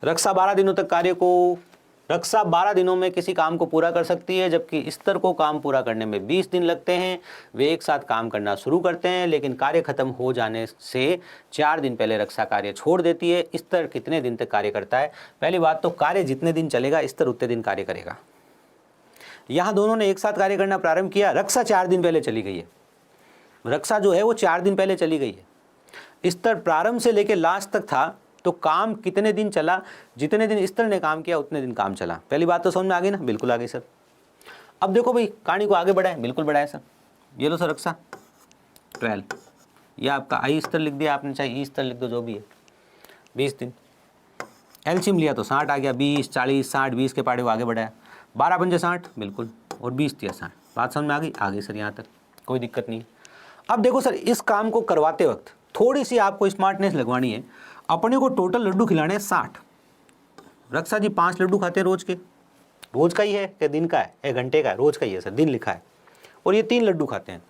रक्षा 12 दिनों में किसी काम को पूरा कर सकती है, जबकि स्तर को काम पूरा करने में 20 दिन लगते हैं। वे एक साथ काम करना शुरू करते हैं, लेकिन कार्य खत्म हो जाने से 4 दिन पहले रक्षा कार्य छोड़ देती है। स्तर कितने दिन तक कार्य करता है? पहली बात तो कार्य जितने दिन चलेगा स्तर उतने दिन कार्य करेगा। यहाँ दोनों ने एक साथ कार्य करना प्रारंभ किया, रक्षा 4 दिन पहले चली गई है। रक्षा जो है वो 4 दिन पहले चली गई है। स्तर प्रारंभ से लेकर लास्ट तक था, तो काम कितने दिन चला? जितने दिन स्तर ने काम किया उतने दिन काम चला। पहली बात तो समझ में आ गई ना? बिल्कुल आ गई सर। अब देखो भाई, कहानी को आगे बढ़ाए, बिल्कुल बढ़ाए सर। ये लो सर, रक्षा 12, ये आपका आई स्तर लिख दिया आपने, चाहे ई स्तर लिख दो, जो भी है। 20 दिन एलसीएम लिया तो 60 आ गया, 20 40 60, 20 के पाड़े को आगे बढ़ाया, 12 पंजे 60 बिल्कुल, और 20 दिया 60। बात समझ में आ गई सर, यहाँ तक कोई दिक्कत नहीं है। अब देखो सर, इस काम को करवाते वक्त थोड़ी सी आपको स्मार्टनेस लगवानी है। अपने को टोटल लड्डू खिलाने हैं 60। रक्षा जी 5 लड्डू खाते हैं रोज के। रोज का ही है कि दिन का है? 1 घंटे का है? रोज का ही है सर, दिन लिखा है। और ये 3 लड्डू खाते हैं।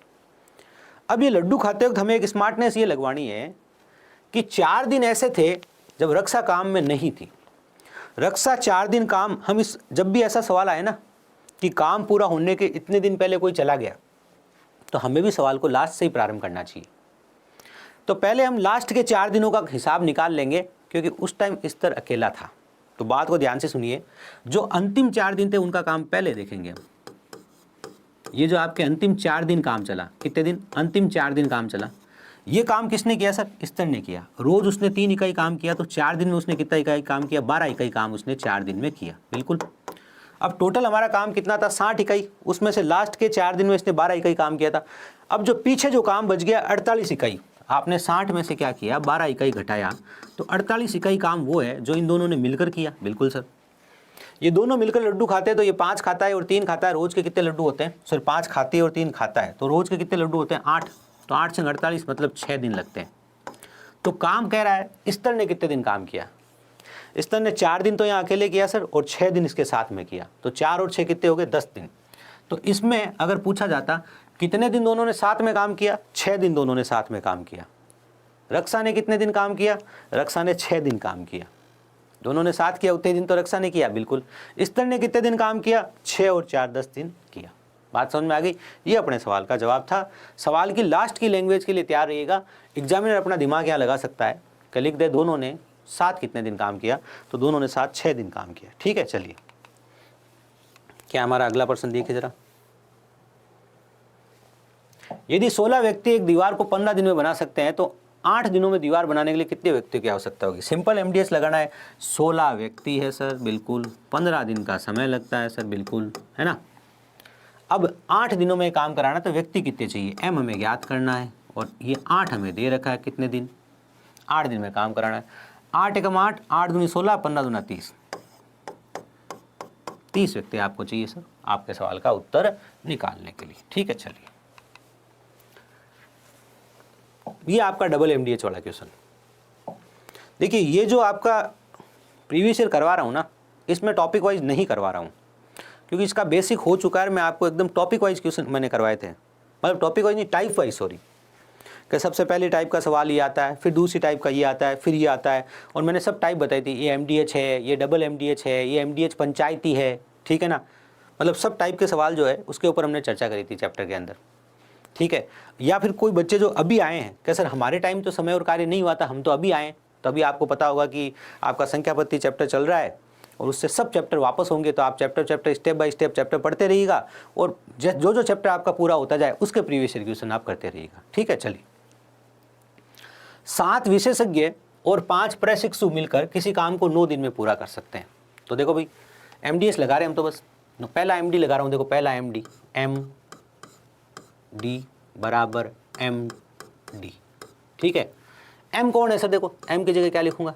अब ये लड्डू खाते वक्त हमें एक स्मार्टनेस ये लगवानी है कि 4 दिन ऐसे थे जब रक्षा काम में नहीं थी। रक्षा 4 दिन काम, हम इस जब भी ऐसा सवाल आए ना कि काम पूरा होने के इतने दिन पहले कोई चला गया, तो हमें भी सवाल को लास्ट से ही प्रारंभ करना चाहिए। तो पहले हम लास्ट के 4 दिनों का हिसाब निकाल लेंगे, क्योंकि उस टाइम स्तर अकेला था। तो बात को ध्यान से सुनिए, जो अंतिम 4 दिन थे उनका काम पहले देखेंगे। ये जो आपके अंतिम 4 दिन काम चला, कितने दिन? अंतिम 4 दिन काम चला। ये काम किसने किया सर? स्तर ने किया। रोज उसने 3 इकाई काम किया, तो 4 दिन में उसने कितना इकाई काम किया? 12 इकाई काम उसने 4 दिन में किया। बिल्कुल। अब टोटल हमारा काम कितना था? 60 इकाई। उसमें से लास्ट के 4 दिन में इसने 12 इकाई काम किया था। अब जो पीछे जो काम बच गया 48 इकाई, आपने 60 में से क्या किया? 12 इकाई घटाया, तो 48 इकाई काम वो है जो इन दोनों ने मिलकर किया। बिल्कुल सर। ये दोनों मिलकर लड्डू खाते हैं, तो ये 5 खाता है और 3 खाता है। रोज के कितने लड्डू होते हैं सर? 5 खाती है और 3 खाता है, तो रोज के कितने लड्डू होते हैं? 8। तो 8 से 48 मतलब 6 दिन लगते हैं। तो काम कह रहा है स्तर ने कितने दिन काम किया? स्तर ने 4 दिन तो यहाँ अकेले किया सर, और 6 दिन इसके साथ में किया, तो 4 और 6 कितने हो गए? 10 दिन। तो इसमें अगर पूछा जाता कितने दिन दोनों ने साथ में काम किया? 6 दिन दोनों ने साथ में काम किया। रक्षा ने कितने दिन काम किया? रक्षा ने 6 दिन काम किया। दोनों ने साथ किया उतने दिन तो रक्षा ने किया। बिल्कुल। स्तर ने कितने दिन काम किया? 6 और 4 10 दिन किया। बात समझ में आ गई? ये अपने सवाल का जवाब था। सवाल की लास्ट की लैंग्वेज के लिए तैयार रहिएगा। एग्जामिनर अपना दिमाग यहाँ लगा सकता है कि लिख दे दोनों ने साथ कितने दिन काम किया, तो दोनों ने साथ 6 दिन काम किया। ठीक है, चलिए क्या हमारा अगला प्रश्न देखिए जरा। यदि 16 व्यक्ति एक दीवार को 15 दिन में बना सकते हैं, तो 8 दिनों में दीवार बनाने के लिए कितने व्यक्तियों की आवश्यकता होगी? सिंपल एमडीएस लगाना है। 16 व्यक्ति है सर, बिल्कुल। 15 दिन का समय लगता है सर, बिल्कुल, है ना। अब 8 दिनों में काम कराना, तो व्यक्ति कितने चाहिए? एम हमें ज्ञात करना है, और ये 8 हमें दे रखा है। कितने दिन? 8 दिन में काम कराना है। 8 एकम 8, 8 दूनी 16, 15 दूना 30। 30 व्यक्ति आपको चाहिए सर, आपके सवाल का उत्तर निकालने के लिए। ठीक है, चलिए ये आपका डबल एमडीएच वाला क्वेश्चन। देखिए, ये जो आपका प्रीवियस ईयर करवा रहा हूँ ना, इसमें टॉपिक वाइज नहीं करवा रहा हूँ, क्योंकि इसका बेसिक हो चुका है। मैं आपको एकदम टॉपिक वाइज क्वेश्चन मैंने करवाए थे, मतलब टॉपिक वाइज नहीं, टाइप वाइज, सॉरी। कि सबसे पहले टाइप का सवाल ये आता है, फिर दूसरी टाइप का ये आता है, फिर ये आता है, और मैंने सब टाइप बताई थी। ये एमडीएच है, ये डबल एमडीएच है, ये एमडीएच पंचायती है, ठीक है ना। मतलब सब टाइप के सवाल जो है उसके ऊपर हमने चर्चा करी थी चैप्टर के अंदर, ठीक है। या फिर कोई बच्चे जो अभी आए हैं कि सर हमारे टाइम तो समय और कार्य नहीं हुआ था, हम तो अभी आए, तो अभी आपको पता होगा कि आपका संख्यापत्ति चैप्टर चल रहा है, और उससे सब चैप्टर वापस होंगे, तो आप chapter step by step chapter पढ़ते रहिएगा, और जो जो चैप्टर आपका पूरा होता जाए उसके प्रीवियस ईयर क्वेश्चन आप करते रहिएगा। ठीक है, चलिए। 7 विशेषज्ञ और 5 प्रशिक्षु मिलकर किसी काम को 9 दिन में पूरा कर सकते हैं। तो देखो भाई, एमडीएस लगा रहे हैं हम, तो बस पहला एमडी लगा रहा हूँ। देखो पहला एमडी, एम डी बराबर एम डी, ठीक है। एम कौन है सर? देखो एम की जगह क्या लिखूंगा?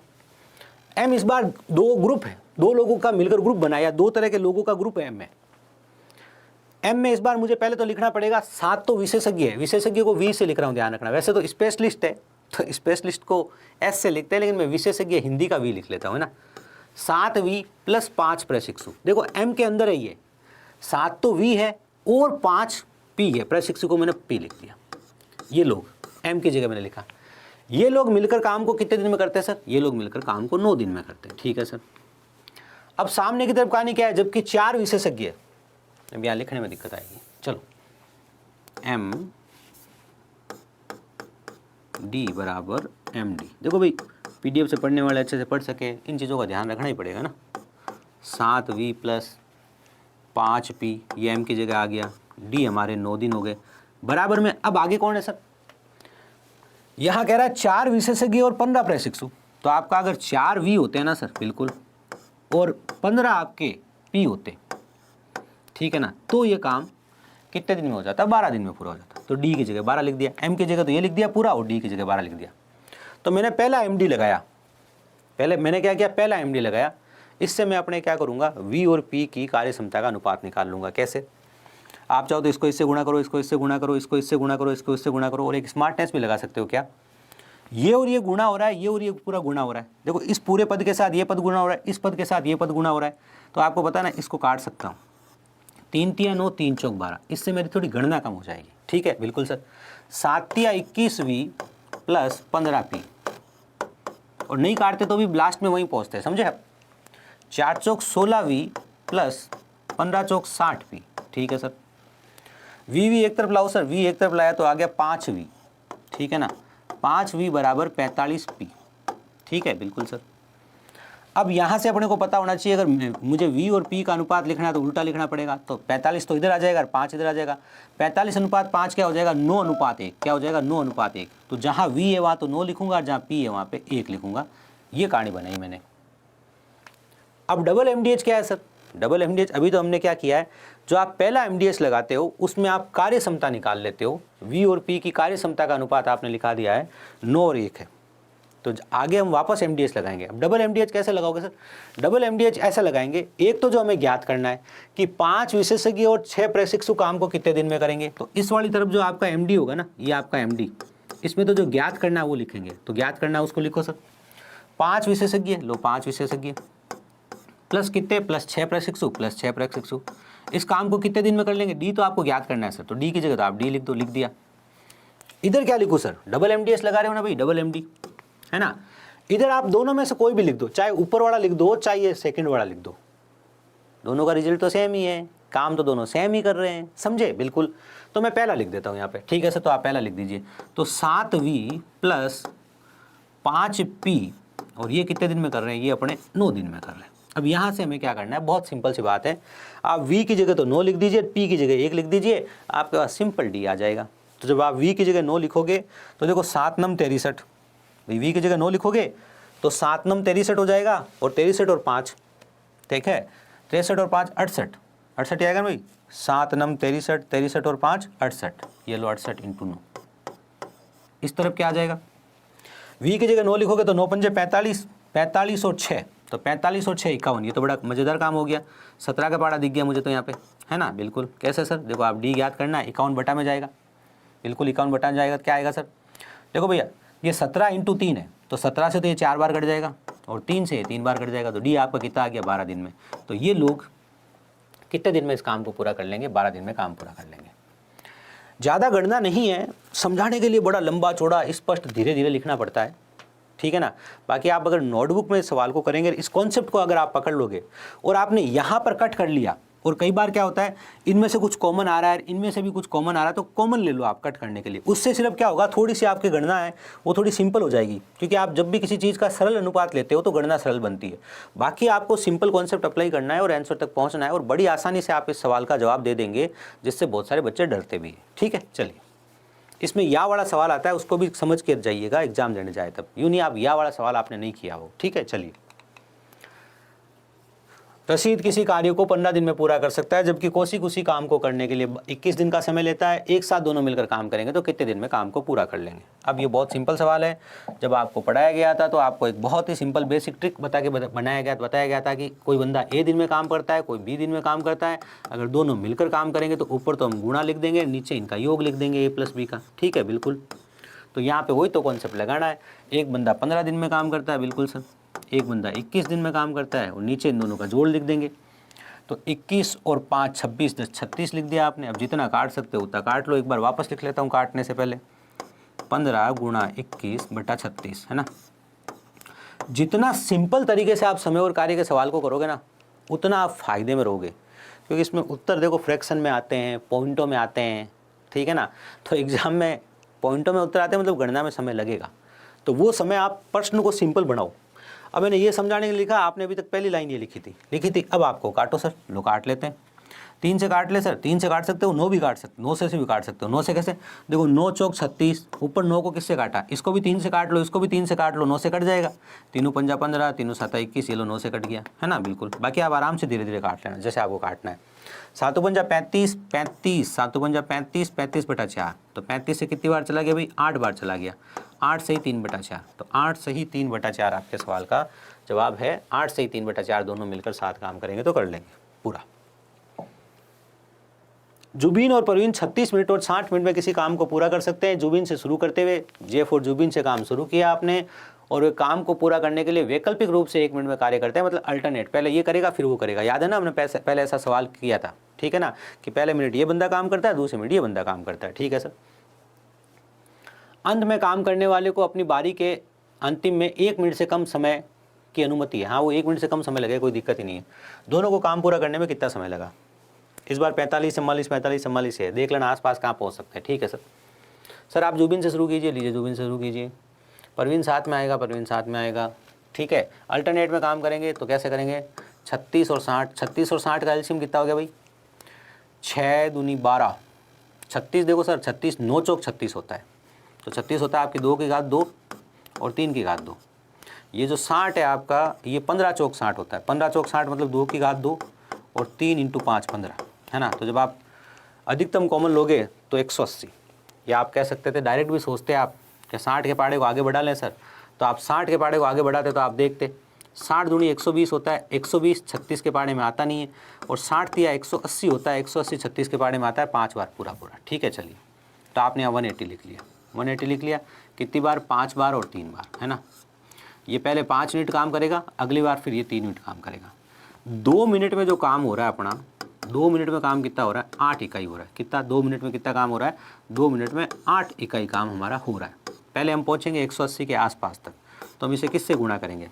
एम इस बार 2 ग्रुप है, 2 लोगों का मिलकर ग्रुप बनाया, 2 तरह के लोगों का ग्रुप है एम में। एम में इस बार मुझे पहले तो लिखना पड़ेगा 7 तो विशेषज्ञ है, विशेषज्ञ को वी से लिख रहा हूँ, ध्यान रखना। वैसे तो स्पेशलिस्ट है, तो स्पेशलिस्ट को एस से लिखते हैं, लेकिन मैं विशेषज्ञ हिंदी का वी लिख लेता हूँ, है ना। 7 वी प्लस 5 प्रशिक्षु। देखो एम के अंदर है ये 7 तो वी है और 5 पी है, प्रशिक्षु को मैंने पी लिख दिया। ये लोग एम की जगह मैंने लिखा। ये लोग मिलकर काम को कितने दिन में करते हैं सर? ये लोग मिलकर काम को 9 दिन में करते हैं। ठीक है सर। अब सामने की तरफ कहानी क्या है, जबकि 4 विशेषज्ञ, अब यहाँ लिखने में दिक्कत आएगी, चलो एम डी बराबर एम डी। देखो भाई पीडीएफ से पढ़ने वाले अच्छे से पढ़ सके, इन चीज़ों का ध्यान रखना ही पड़ेगा ना। 7v प्लस 5p, ये m की जगह आ गया, d हमारे 9 दिन हो गए, बराबर में। अब आगे कौन है सर? यहाँ कह रहा है 4 विशेषज्ञ और 15 प्रशिक्षु। तो आपका अगर 4v होते हैं ना सर, बिल्कुल, और 15 आपके p होते, ठीक है ना, तो ये काम कितने दिन में हो जाता? 12 दिन में पूरा हो जाता। तो d की जगह 12 लिख दिया, m की जगह तो ये लिख दिया पूरा, और d की जगह 12 लिख दिया। तो मैंने पहला md लगाया, पहले मैंने क्या किया, पहला md लगाया। इससे मैं अपने क्या करूँगा, v और p की कार्य क्षमता का अनुपात निकाल लूँगा। कैसे? आप चाहो तो इसको इससे गुणा करो, इसको इससे गुणा करो, इसको इससे गुणा करो, इसको इससे गुणा करो, और एक स्मार्टनेस भी लगा सकते हो। क्या? ये और ये गुणा हो रहा है, ये और ये पूरा गुणा हो रहा है। देखो इस पूरे पद के साथ ये पद गुणा हो रहा है, इस पद के साथ ये पद गुणा हो रहा है। तो आपको पता है ना, इसको काट सकता हूँ, 3 तिया 9, 3 चौक 12, इससे मेरी थोड़ी गणना कम हो जाएगी। ठीक है, बिल्कुल सर। 7 तिया 21v प्लस 15p, और नहीं काटते तो भी लास्ट में वहीं पहुँचते हैं, समझे आप। 4 चौक 16v प्लस 15 चौक 60p। ठीक है सर। v एक तरफ लाओ सर, v एक तरफ लाया तो आ गया 5v। ठीक है ना, 5v बराबर 45p। ठीक है, बिल्कुल सर। अब यहाँ से अपने को पता होना चाहिए, अगर मुझे v और p का अनुपात लिखना है तो उल्टा लिखना पड़ेगा। तो 45 तो इधर आ जाएगा और 5 इधर आ जाएगा। 45 अनुपात 5 क्या हो जाएगा? 9 अनुपात 1। क्या हो जाएगा? 9 अनुपात 1। तो जहाँ v है वहाँ तो 9 लिखूंगा, और जहाँ p है वहाँ पे 1 लिखूंगा। ये कहानी बनाई मैंने। अब डबल एमडीएच क्या है सर? डबल एमडीएच अभी तो हमने क्या किया है, जो आप पहला एमडीएच लगाते हो उसमें आप कार्य क्षमता निकाल लेते हो। v और p की कार्य क्षमता का अनुपात आपने लिखा दिया है 9 और 1 है। तो आगे हम वापस एमडीएच लगाएंगे। अब डबल एमडीएच कैसे लगाओगे सर? डबल एमडीएच ऐसा लगाएंगे, एक तो जो हमें ज्ञात करना है कि 5 विशेषज्ञ और 6 प्रशिक्षु काम को कितने दिन में करेंगे। तो इस वाली तरफ जो आपका एमडी होगा ना, ये आपका एमडी, इसमें तो जो ज्ञात करना है वो लिखेंगे। तो ज्ञात करना है उसको लिखो सर। 5 विशेषज्ञ, लो 5 विशेषज्ञ प्लस कितने? प्लस 6 प्रशिक्षु, प्लस 6 प्रशिक्षु। इस काम को कितने दिन में कर लेंगे? डी तो आपको ज्ञात करना है सर, तो डी की जगह तो आप डी लिख दो, लिख दिया। इधर क्या लिखूं सर? डबल एमडीएस लगा रहे हो ना भाई, डबल एमडी है ना। इधर आप दोनों में से कोई भी लिख दो, चाहे ऊपर वाला लिख दो चाहे ये सेकंड वाला लिख दो, दोनों का रिजल्ट तो सेम ही है, काम तो दोनों सेम ही कर रहे हैं, समझे? बिल्कुल। तो मैं पहला लिख देता हूँ यहाँ पे, ठीक है सर। तो आप पहला लिख दीजिए। तो 7v प्लस 5p, और ये कितने दिन में कर रहे हैं? ये अपने 9 दिन में कर रहे हैं। अब यहाँ से हमें क्या करना है, बहुत सिंपल सी बात है। आप v की जगह तो 9 लिख दीजिए, p की जगह 1 लिख दीजिए, आपके पास सिंपल d आ जाएगा। तो जब आप v की जगह 9 लिखोगे तो देखो 7 9 63, भाई v की जगह 9 लिखोगे तो 7 9 63 हो जाएगा, और 63 और 5, ठीक है, 63 और 5 68, 68 आएगा ना भाई। 7 9 63, 63 और 5 68, ये लो 68 × 9। इस तरफ क्या आ जाएगा? v की जगह 9 लिखोगे तो 9 पंजे 45, 45 और 6, तो 45 और 6 51। ये तो बड़ा मज़ेदार काम हो गया। 17 का पारा दिख गया मुझे तो यहाँ पे, है ना। बिल्कुल। कैसे सर? देखो आप डी याद करना है, 51 बटा में जाएगा, बिल्कुल 51 बटा में जाएगा। क्या आएगा सर? देखो भैया ये 17 × 3 है, तो 17 से तो ये 4 बार कट जाएगा, और 3 से 3 बार कट जाएगा, तो डी आपका कितना आ गया? 12 दिन में। तो ये लोग कितने दिन में इस काम को पूरा कर लेंगे? 12 दिन में काम पूरा कर लेंगे। ज़्यादा गणना नहीं है, समझाने के लिए बड़ा लंबा चौड़ा स्पष्ट धीरे धीरे लिखना पड़ता है, ठीक है ना। बाकी आप अगर नोटबुक में सवाल को करेंगे, इस कॉन्सेप्ट को अगर आप पकड़ लोगे और आपने यहाँ पर कट कर लिया, और कई बार क्या होता है इनमें से कुछ कॉमन आ रहा है, इनमें से भी कुछ कॉमन आ रहा है, तो कॉमन ले लो आप कट करने के लिए। उससे सिर्फ क्या होगा, थोड़ी सी आपकी गणना है वो थोड़ी सिंपल हो जाएगी, क्योंकि आप जब भी किसी चीज़ का सरल अनुपात लेते हो तो गणना सरल बनती है। बाकी आपको सिंपल कॉन्सेप्ट अप्लाई करना है और आंसर तक पहुँचना है, और बड़ी आसानी से आप इस सवाल का जवाब दे देंगे, जिससे बहुत सारे बच्चे डरते भी हैं। ठीक है, चलिए इसमें या वाला सवाल आता है, उसको भी समझ के जाइएगा एग्जाम देने जाए तब, यूँ नहीं आप या वाला सवाल आपने नहीं किया हो। ठीक है, चलिए। रशीद किसी कार्य को 15 दिन में पूरा कर सकता है, जबकि कौशिक उसी काम को करने के लिए 21 दिन का समय लेता है। एक साथ दोनों मिलकर काम करेंगे तो कितने दिन में काम को पूरा कर लेंगे? अब ये बहुत सिंपल सवाल है। जब आपको पढ़ाया गया था तो आपको एक बहुत ही सिंपल बेसिक ट्रिक बताया गया था कि कोई बंदा ए दिन में काम करता है, कोई बी दिन में काम करता है। अगर दोनों मिलकर काम करेंगे तो ऊपर तो हम गुणा लिख देंगे, नीचे इनका योग लिख देंगे a + b का। ठीक है, बिल्कुल। तो यहाँ पे वही तो कॉन्सेप्ट लगाना है। एक बंदा 15 दिन में काम करता है, बिल्कुल सर। एक बंदा 21 दिन में काम करता है, और नीचे इन दोनों का जोड़ लिख देंगे। तो 21 और 5 26, 10 36 लिख दिया आपने। अब जितना काट सकते हो उतना काट लो। एक बार वापस लिख लेता हूँ काटने से पहले। 15 गुणा 21/36 है ना। जितना सिंपल तरीके से आप समय और कार्य के सवाल को करोगे ना, उतना आप फायदे में रहोगे, क्योंकि इसमें उत्तर देखो फ्रैक्शन में आते हैं, पॉइंटों में आते हैं, ठीक है ना। तो एग्जाम में पॉइंटों में उत्तर आते हैं, मतलब गणना में समय लगेगा, तो वो समय आप प्रश्न को सिंपल बनाओ। अब मैंने ये समझाने के लिए लिखा, आपने अभी तक पहली लाइन ये लिखी थी। अब आपको काटो सर, लो काट लेते हैं। 3 से काट ले सर, 3 से काट सकते हो, 9 भी काट सकते हो, 9 से भी काट सकते हो। 9 से कैसे, देखो 9 चौक 36, ऊपर 9 को किससे काटा, इसको भी 3 से काट लो, इसको भी 3 से काट लो, 9 से कट जाएगा। 3 पंजा 15, 3 7 21, ये लो 9 से कट गया, है ना। बिल्कुल, बाकी आप आराम से धीरे धीरे काट लेना जैसे आपको काटना है। 7 पंजा 35, 35, 7 पंजा 35, 35/4, तो 35 से कितनी बार चला गया भाई, 8 बार चला गया। 8 से ही 3/4, तो 8 से ही 3/4 आपके सवाल का जवाब है। 8 से ही 3/4 दोनों मिलकर 7 काम करेंगे तो कर लेंगे पूरा। जुबीन और परवीन 36 मिनट और 60 मिनट में किसी काम को पूरा कर सकते हैं। जुबीन से शुरू करते हुए जेफ और जुबीन से काम शुरू किया आपने, और वे काम को पूरा करने के लिए वैकल्पिक रूप से 1 मिनट में कार्य करते हैं, मतलब अल्टरनेट, पहले ये करेगा फिर वो करेगा। याद है ना, हमने पहले ऐसा सवाल किया था, ठीक है ना, कि पहले मिनट ये बंदा काम करता है, दूसरे मिनट ये बंदा काम करता है, ठीक है सर। अंत में काम करने वाले को अपनी बारी के अंतिम में 1 मिनट से कम समय की अनुमति है। हाँ, वो 1 मिनट से कम समय लगे, कोई दिक्कत ही नहीं है। दोनों को काम पूरा करने में कितना समय लगा, इस बार 45 44 45 44 है, देख लेना आसपास कहाँ पहुँच सकते हैं, ठीक है सर। सर आप जुबिन से शुरू कीजिए, लीजिए जुबिन से शुरू कीजिए। परवीन साथ में आएगा, परवीन साथ में आएगा, ठीक है। अल्टरनेट में काम करेंगे तो कैसे करेंगे, 36 और 60, 36 और 60 का एलसीएम कितना हो गया भाई, 6 दूनी 12, 36 देखो सर, 36 9 चौक 36 होता है, तो 36 होता है आपकी 2 की घात 2 और 3 की घात 2। ये जो 60 है आपका, ये 15 चौक 60 होता है, 15 चौक 60 मतलब 2 की घात 2 और 3 × 5 15, है ना। तो जब आप अधिकतम कॉमन लोगे तो 180, या आप कह सकते थे, डायरेक्ट भी सोचते आप कि 60 के पहाड़े को आगे बढ़ा लें सर, तो आप 60 के पहाड़े को आगे बढ़ाते तो आप देखते 60 दूनी 120 होता है, 120 36 के पहाड़े में आता नहीं है, और 60 दिया 180 होता है, 180 36 के पहाड़े में आता है 5 बार पूरा पूरा, ठीक है। चलिए, तो आपने यहाँ 180 लिख लिया, 180 लिख लिया, कितनी बार, 5 बार और 3 बार, है ना। ये पहले 5 मिनट काम करेगा, अगली बार फिर ये 3 मिनट काम करेगा। 2 मिनट में जो काम हो रहा है अपना, 2 मिनट में काम कितना हो रहा है, 8 इकाई हो रहा है। कितना, 2 मिनट में कितना काम हो रहा है, 2 मिनट में 8 इकाई काम हमारा हो रहा है। पहले हम पहुंचेंगे 180 के आसपास तक, तो हम इसे किससे गुणा करेंगे।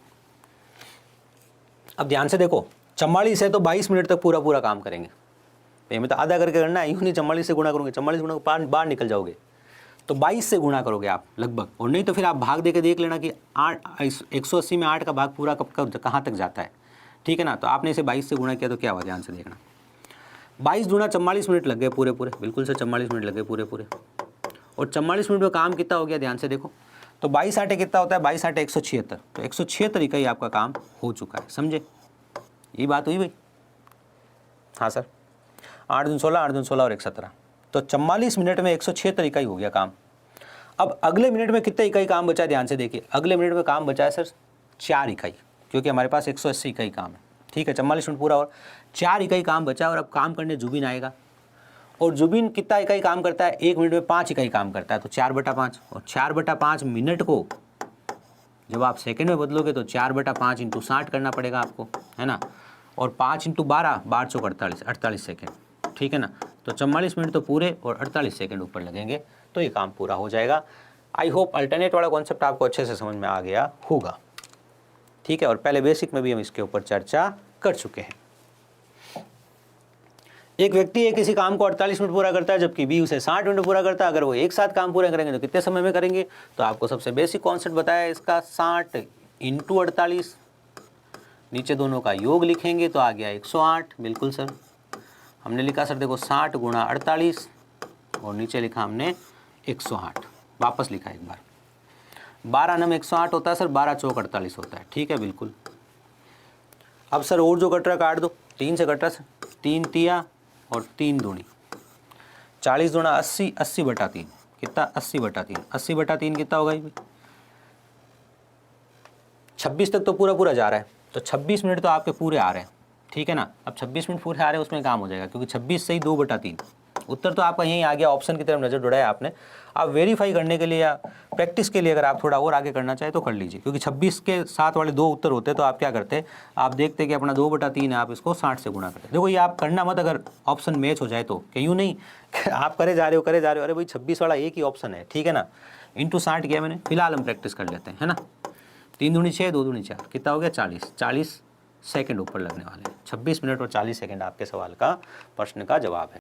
अब ध्यान से देखो, 44 है तो 22 मिनट तक पूरा पूरा काम करेंगे, ये में तो आधा करके करना है, यूँ नहीं 44 से गुणा करोगे, 44 गुणा बाहर निकल जाओगे, तो 22 से गुणा करोगे आप लगभग, और नहीं तो फिर आप भाग दे के देख लेना कि 180 में 8 का भाग पूरा कब कहाँ तक जाता है, ठीक है ना। तो आपने इसे 22 से गुणा किया तो क्या हुआ, ध्यान से देखना, 22 दूना 44 मिनट लग गए पूरे पूरे, बिल्कुल से 44 मिनट लग गए पूरे पूरे, और 44 मिनट में काम कितना हो गया, ध्यान से देखो। तो 22 8 कितना होता है, 22 8 176, तो 176 इकाई आपका काम हो चुका है, समझे, ये बात हुई भाई। हाँ सर, 8 दूनी 16, 8 दूनी 16 और 1 17, तो 44 मिनट में 176 इकाई हो गया काम। अब अगले मिनट में कितने इकाई काम बचा, ध्यान से देखिए, अगले मिनट में काम बचा है सर 4 इकाई, क्योंकि हमारे पास 180 इकाई काम है, ठीक है। 44 मिनट पूरा और 4 इकाई काम बचा, और अब काम करने जुबिन आएगा, और जुबिन कितना इकाई काम करता है, 1 मिनट में 5 इकाई काम करता है, तो 4/5, और 4/5 मिनट को जब आप सेकंड में बदलोगे तो 4/5 × 60 करना पड़ेगा आपको, है ना, और 5 × 12, 12 चौक 48, 48 सेकेंड, ठीक है ना। तो 44 मिनट तो पूरे और 48 सेकेंड ऊपर लगेंगे, तो ये काम पूरा हो जाएगा। आई होप अल्टरनेट वाला कॉन्सेप्ट आपको अच्छे से समझ में आ गया होगा, ठीक है। और पहले बेसिक में भी हम इसके ऊपर चर्चा कर चुके हैं। एक व्यक्ति है किसी काम को 48 मिनट पूरा करता है, जबकि बी उसे 60 मिनट पूरा करता है। अगर वो एक साथ काम पूरा करेंगे तो कितने समय में करेंगे, तो आपको सबसे बेसिक कॉन्सेप्ट बताया इसका, 60 × 48, नीचे दोनों का योग लिखेंगे तो आ गया 108, बिल्कुल सर। हमने लिखा सर देखो 60 × 48, और नीचे लिखा हमने 108, वापस लिखा एक बार, 12 नम 108 होता है सर, 12 चौक 48 होता है, ठीक है, बिल्कुल। अब सर और जो कट रहा काट दो, 3 से कट रहा सर, 3 तिया और 3 दूनी 40 दूना 80, 80/3 कितना, 80/3, 80/3 कितना होगा भाई, 26 तक तो पूरा पूरा जा रहा है, तो 26 मिनट तो आपके पूरे आ रहे हैं, ठीक है ना। अब 26 मिनट पूरे आ रहे हैं, उसमें काम हो जाएगा, क्योंकि 26 से ही 2/3, उत्तर तो आपका यहीं आ गया, ऑप्शन की तरफ नज़र दौड़ाया आपने। आप वेरीफाई करने के लिए या प्रैक्टिस के लिए अगर आप थोड़ा और आगे करना चाहें तो कर लीजिए, क्योंकि 26 के साथ वाले 2 उत्तर होते तो आप क्या करते, आप देखते कि अपना 2/3 है, आप इसको 60 से गुणा करते। देखो ये आप करना मत, अगर ऑप्शन मैच हो जाए तो, कि यूँ नहीं आप करे जा रहे हो, अरे भाई 26 वाला एक ही ऑप्शन है, ठीक है ना, इंटू 60 किया मैंने, फिलहाल हम प्रैक्टिस कर लेते हैं, है ना। 3 दूनी 6, 2 दूनी 4, कितना हो गया 40, 40 सेकंड ऊपर लगने वाले हैं। 26 मिनट और 40 सेकंड आपके सवाल का, प्रश्न का जवाब है।